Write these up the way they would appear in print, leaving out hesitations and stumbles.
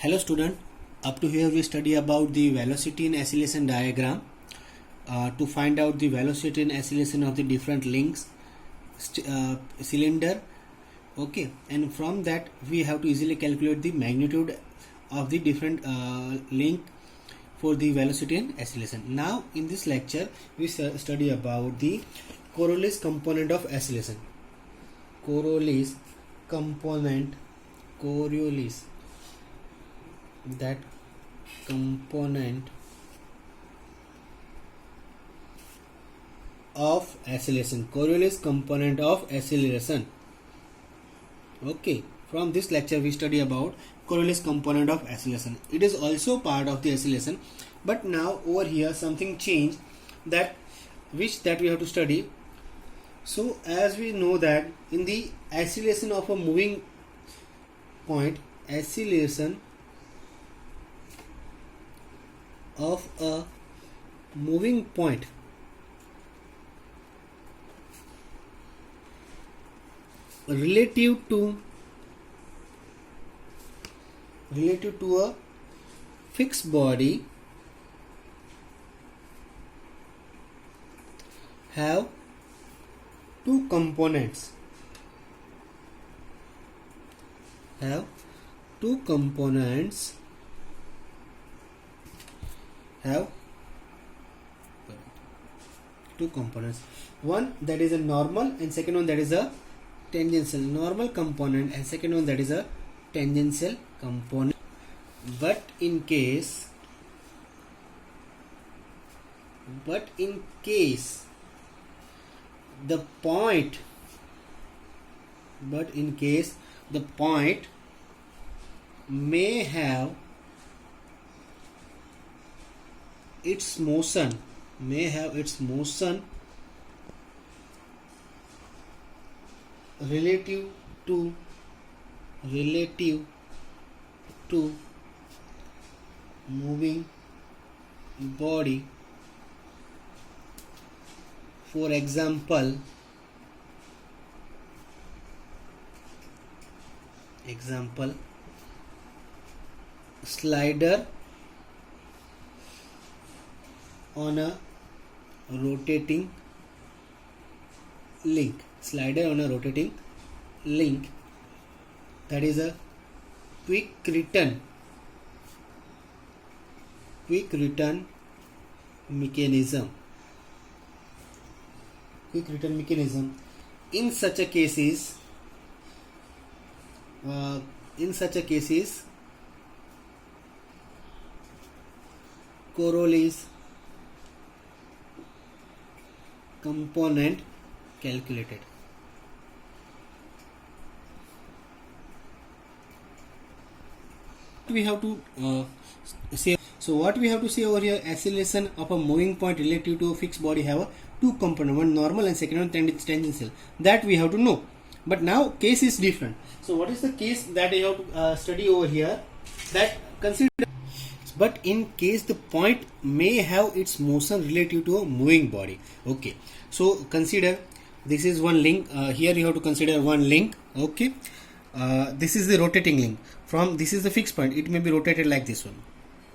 Hello student, up to here we study about the velocity in oscillation diagram to find out the velocity in oscillation of the different links cylinder. Okay, and from that we have to easily calculate the magnitude of the different link for the velocity in oscillation. Now in this lecture we study about the Coriolis component of oscillation. Coriolis component, Coriolis, that component of oscillation, Coriolis component of oscillation. Okay, from this lecture we study about Coriolis component of oscillation. It is also part of the oscillation, but now over here something changed that we have to study. So as we know that in the oscillation of a moving point, oscillation of a moving point, relative to a fixed body have two components, one that is a normal and second one that is a tangential. Normal component and second one that is a tangential component. But in case the point may have its motion relative to moving body. For example, slider on a rotating link, that is a quick return mechanism. In such a cases Coriolis component calculated. We have to say. So what we have to say over here, oscillation of a moving point relative to a fixed body have two components, one normal and second one tangential. That we have to know. But now case is different. So what is the case that you have to study over here? That consider. But in case the point may have its motion relative to a moving body. Okay. So consider this is one link. Here you have to consider one link. Okay. This is the rotating link. This is the fixed point. It may be rotated like this one.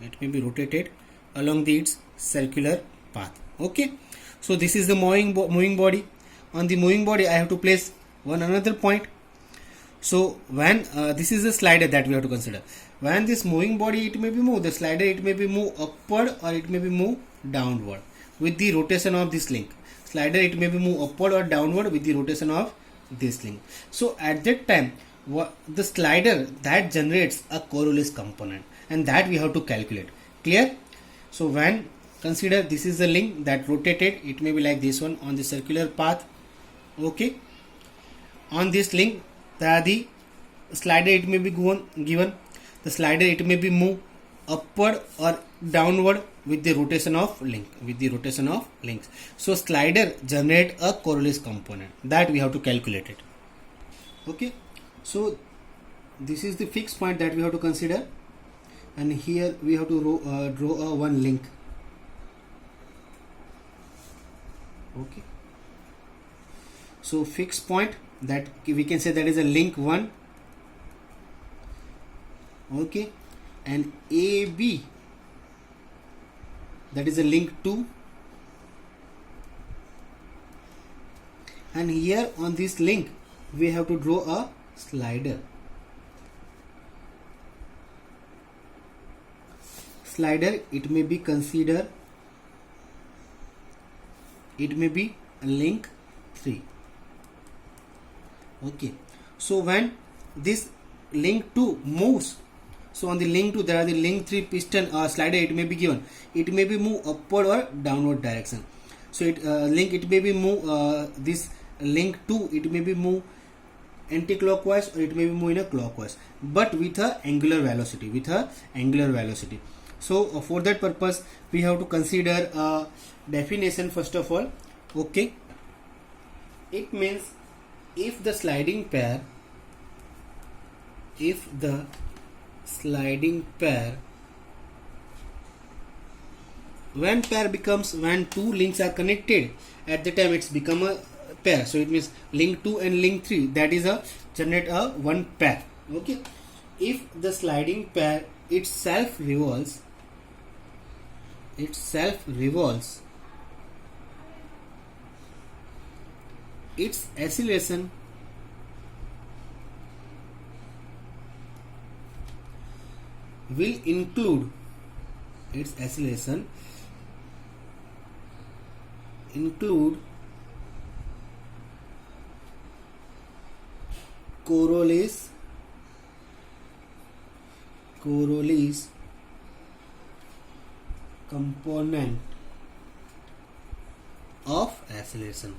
It may be rotated along its circular path. Okay. So this is the moving body. On the moving body, I have to place another point. So when this is the slider that we have to consider. When this moving body it may be moved, the slider it may be moved upward or it may be moved downward with the rotation of this link. Slider it may be moved upward or downward with the rotation of this link. So at that time, the slider that generates a Coriolis component, and that we have to calculate. Clear? So when consider this is the link that rotated, it may be like this one on the circular path. Okay. On this link, the slider it may be given. The slider it may be moved upward or downward with the rotation of links. So slider generate a Coriolis component, that we have to calculate it. Okay. So this is the fixed point that we have to consider, and here we have to draw one link. Okay. So fixed point, that we can say that is a link 1. Okay. and AB, that is a link 2, and here on this link we have to draw a slider. It may be considered, it may be link 3. Okay, so when this link 2 moves, so on the link 2 there are the link 3 piston slider, it may be given, it may be move upward or downward direction. So it may be move this link 2, it may be move anti-clockwise or it may be move in a clockwise, but with a angular velocity. So for that purpose we have to consider a definition first of all. Okay, it means if the sliding pair when two links are connected, at the time it's become a pair. So it means link 2 and link 3, that is a generate a one pair. Okay, if the sliding pair itself revolves, its acceleration will include Coriolis component of acceleration.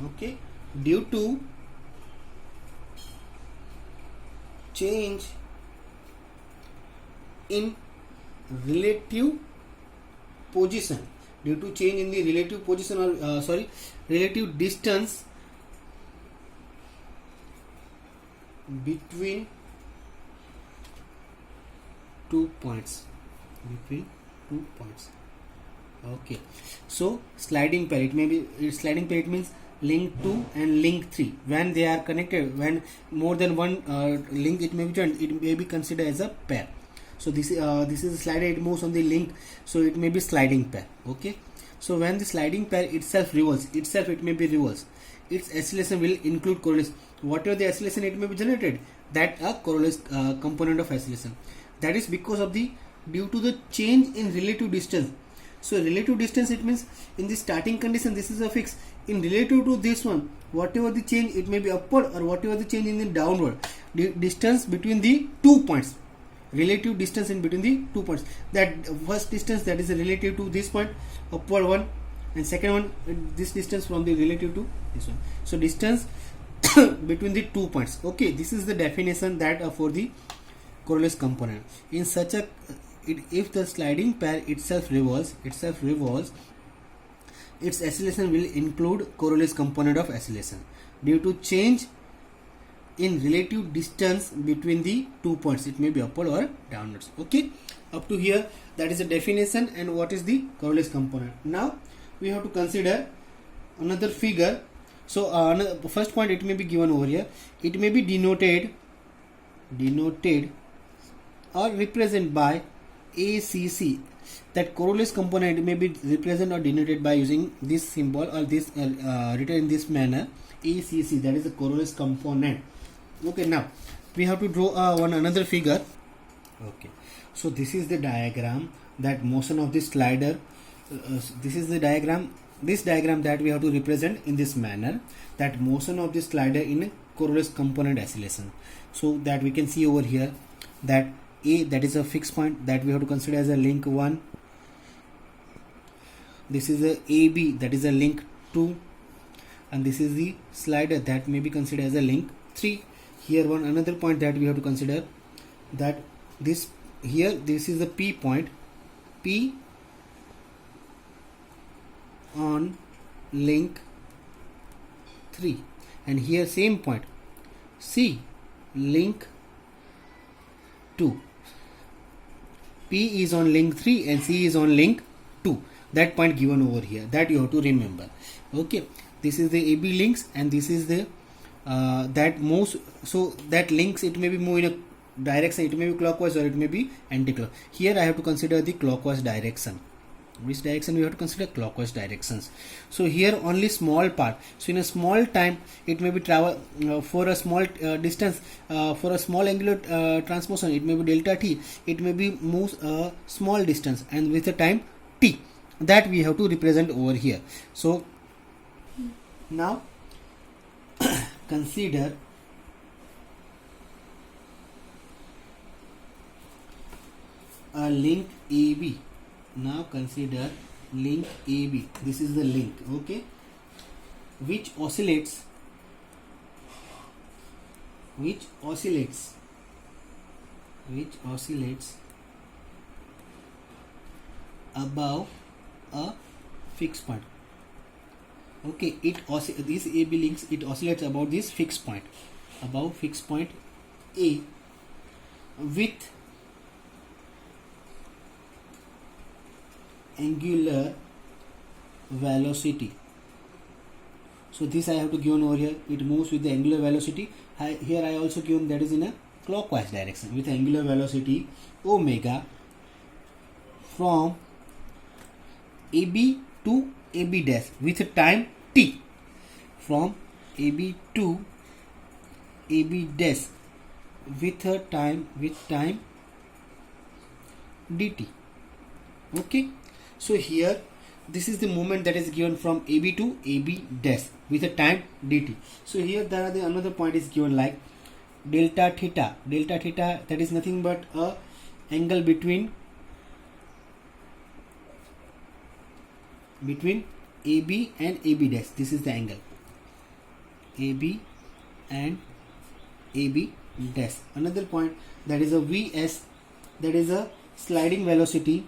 Okay, due to change in relative position, or relative distance between two points. Okay, so sliding pair, it means link 2 and link 3, when they are connected, when more than one link it may be joined, it may be considered as a pair. So this is a slider, it moves on the link, so it may be sliding pair. Okay, so when the sliding pair itself revolves, its acceleration will include Coriolis. Whatever the acceleration it may be generated, that a Coriolis component of acceleration. That is because of due to the change in relative distance. So relative distance, it means in the starting condition this is a fix. In relative to this one, whatever the change, it may be upward or whatever the change in the downward distance between the 2 points. Relative distance in between the 2 points. That first distance, that is relative to this point, upward one, and second one, this distance from the relative to this one. So distance between the 2 points. Okay, this is the definition that for the Coriolis component. In such a if the sliding pair itself revolves, its acceleration will include Coriolis component of acceleration due to change in relative distance between the 2 points. It may be upward or downwards. Okay, up to here, that is the definition and what is the Coriolis component. Now we have to consider another figure. So first point, it may be given over here. It may be denoted or represented by ACC. That Coriolis component may be represented or denoted by using this symbol or this written in this manner, ACC, that is the Coriolis component. Okay, now we have to draw another figure. Okay, so this is the diagram, that motion of this slider. This is the diagram, that we have to represent in this manner, that motion of this slider in Coriolis component acceleration. So that we can see over here that A, that is a fixed point that we have to consider as a link 1. This is a AB, that is a link 2, and this is the slider that may be considered as a link 3. Here another point that we have to consider, that this is the P point, P on link 3, and here same point, C, link 2. P is on link 3 and C is on link 2. That point given over here, that you have to remember. Okay, this is the AB links and this is the that moves, so that links, it may be move in a direction, it may be clockwise or it may be anti-clockwise. Here I have to consider the clockwise direction. Which direction we have to consider? Clockwise directions. So here only small part, so in a small time it may be travel for a small distance, for a small angular transmotion, it may be delta t, it may be moves a small distance and with a time t, that we have to represent over here. So now consider a link AB. Now consider link AB. This is the link, okay, which oscillates above a fixed point. Okay, this AB links, it oscillates about this fixed point, above fixed point A, with angular velocity. So this I have to given over here, it moves with the angular velocity. Here I also given that is in a clockwise direction with angular velocity omega from AB to AB dash with a time t, from AB to AB dash with a time dt. Okay, so here this is the moment that is given from AB to AB dash with a time dt. So here there are the another point is given like delta theta, that is nothing but a angle between AB and AB dash. This is the angle AB and AB dash. Another point, that is a Vs, that is a sliding velocity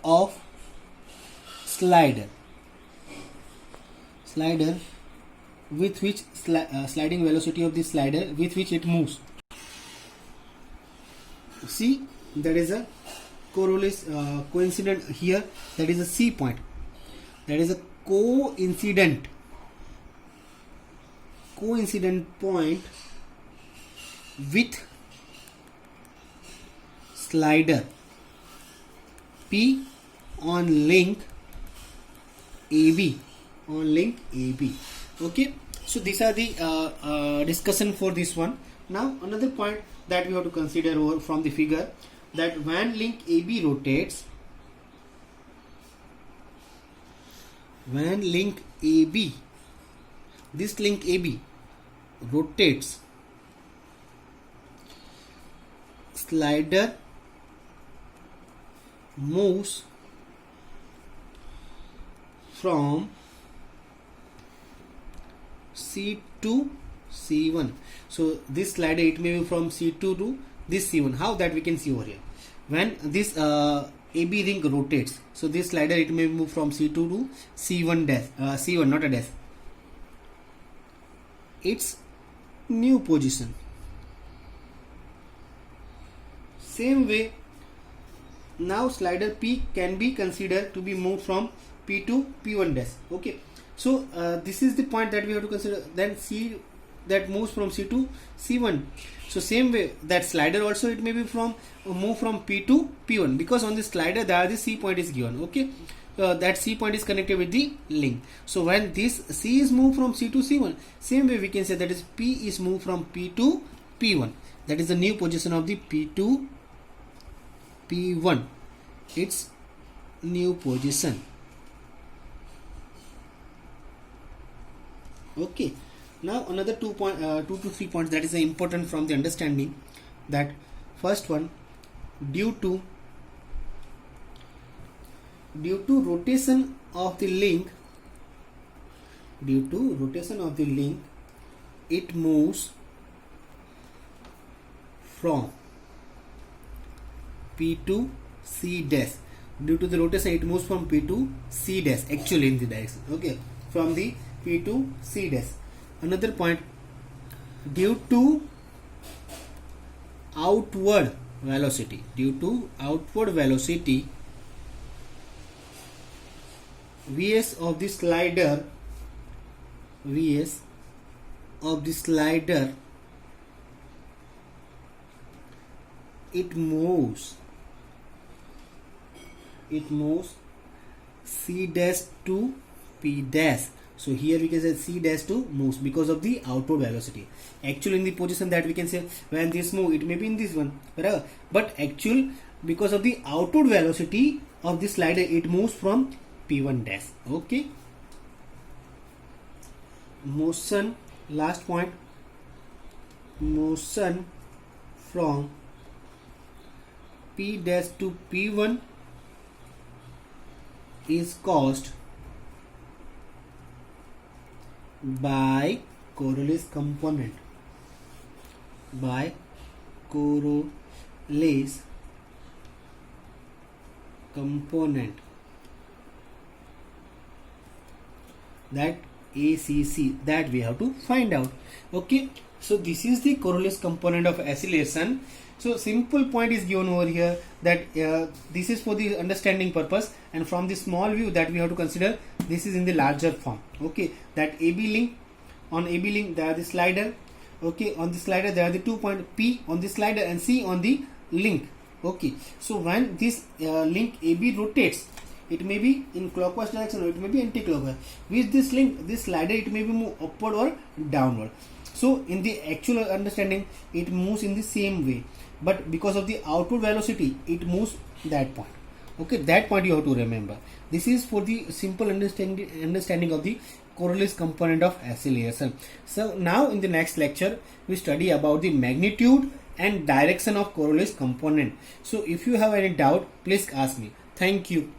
of slider with which sliding velocity of the slider with which it moves. See, there is a coincident here, that is a C point, that is a coincident point with slider P on link AB. Okay, so these are the discussion for this one. Now another point that we have to consider over from the figure, that when link AB rotates, this link AB rotates, slider moves from C to C1. So this slider, it may be from C2 to this C1. How that we can see over here? When this AB ring rotates, so this slider, it may move from C2 to C1 dash, C1 not a dash, its new position. Same way, now slider P can be considered to be moved from P to P1 dash. Okay, so this is the point that we have to consider. Then C that moves from C to C1. So same way, that slider also, it may be from move from P to P1, because on the slider there the C point is given. Okay, that C point is connected with the link. So when this C is moved from C to C1, same way we can say that is P is moved from P to P1. That is the new position of the P to P1, its new position. Okay, now another 2 to 3 points that is important from the understanding. That first one, due to rotation of the link, it moves from P to C dash. Due to the rotation, it moves from P to C dash, actually in the direction. Okay, from the P to C dash. Another point, due to outward velocity, Vs of the slider, Vs of the slider, it moves C dash to P dash. So here we can say C dash to moves because of the outward velocity. Actually in the position that we can say when this move, it may be in this one, right? But actual because of the outward velocity of the slider, it moves from P1 dash. Okay. Motion, last point, motion from P dash to P1 is caused by Coriolis component, by Coriolis component, that ACC, that we have to find out. Okay, so this is the Coriolis component of acceleration. So simple point is given over here that this is for the understanding purpose, and from the small view that we have to consider, this is in the larger form. Okay, that AB link, on AB link there are the slider. Okay, on the slider there are the 2 point P on the slider and C on the link. Okay, so when this link AB rotates, it may be in clockwise direction or it may be anti-clockwise. With this link, this slider, it may be move upward or downward. So in the actual understanding, it moves in the same way, but because of the outward velocity, it moves that point. Okay, that point you have to remember. This is for the simple understanding of the Coriolis component of acceleration. So now in the next lecture, we study about the magnitude and direction of Coriolis component. So if you have any doubt, please ask me. Thank you.